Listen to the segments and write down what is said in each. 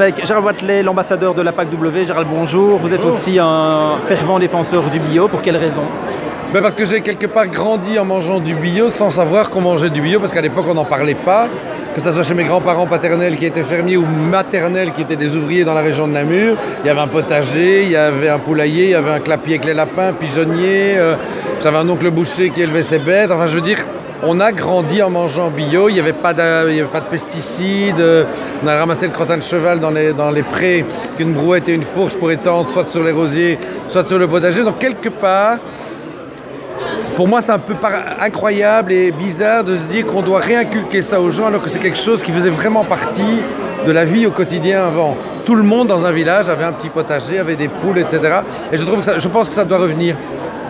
Avec Gérald Wathelet, l'ambassadeur de la PAC W. Gérald, bonjour. Vous êtes aussi un fervent défenseur du bio. Pour quelle raison? Parce que j'ai quelque part grandi en mangeant du bio sans savoir qu'on mangeait du bio, parce qu'à l'époque on n'en parlait pas, que ce soit chez mes grands-parents paternels qui étaient fermiers ou maternels qui étaient des ouvriers dans la région de Namur. Il y avait un potager, il y avait un poulailler, il y avait un clapier avec les lapins, pigeonnier, j'avais un oncle boucher qui élevait ses bêtes, enfin je veux dire, on a grandi en mangeant bio, il n'y avait pas de pesticides, on a ramassé le crottin de cheval dans les prés, qu'une brouette et une fourche pour étendre soit sur les rosiers, soit sur le potager, donc quelque part, pour moi, c'est un peu incroyable et bizarre de se dire qu'on doit réinculquer ça aux gens alors que c'est quelque chose qui faisait vraiment partie de la vie au quotidien avant. Tout le monde dans un village avait un petit potager, avait des poules, etc. Et je pense que ça doit revenir.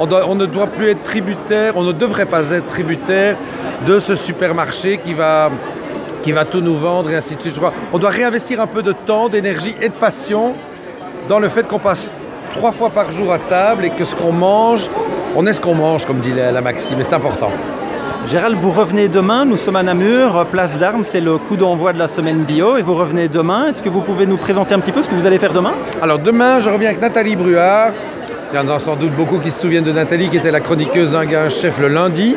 On ne doit plus être tributaire, on ne devrait pas être tributaire de ce supermarché qui va tout nous vendre et ainsi de suite. On doit réinvestir un peu de temps, d'énergie et de passion dans le fait qu'on passe 3 fois par jour à table et que ce qu'on mange, on est ce qu'on mange, comme dit la maxime, et c'est important. Gérald, vous revenez demain, nous sommes à Namur, place d'Armes, c'est le coup d'envoi de la semaine bio, et vous revenez demain. Est-ce que vous pouvez nous présenter un petit peu ce que vous allez faire demain? Alors demain, je reviens avec Nathalie Bruard. Il y en a sans doute beaucoup qui se souviennent de Nathalie, qui était la chroniqueuse d'un gars chef le lundi.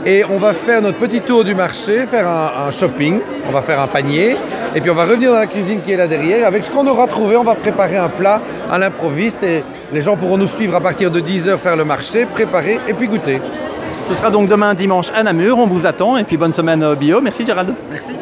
Et on va faire notre petit tour du marché, faire un shopping, on va faire un panier, et puis on va revenir dans la cuisine qui est là derrière. Avec ce qu'on aura trouvé, on va préparer un plat à l'improviste, et les gens pourront nous suivre à partir de 10 h faire le marché, préparer et puis goûter. Ce sera donc demain dimanche à Namur, on vous attend, et puis bonne semaine bio. Merci Gérald. Merci.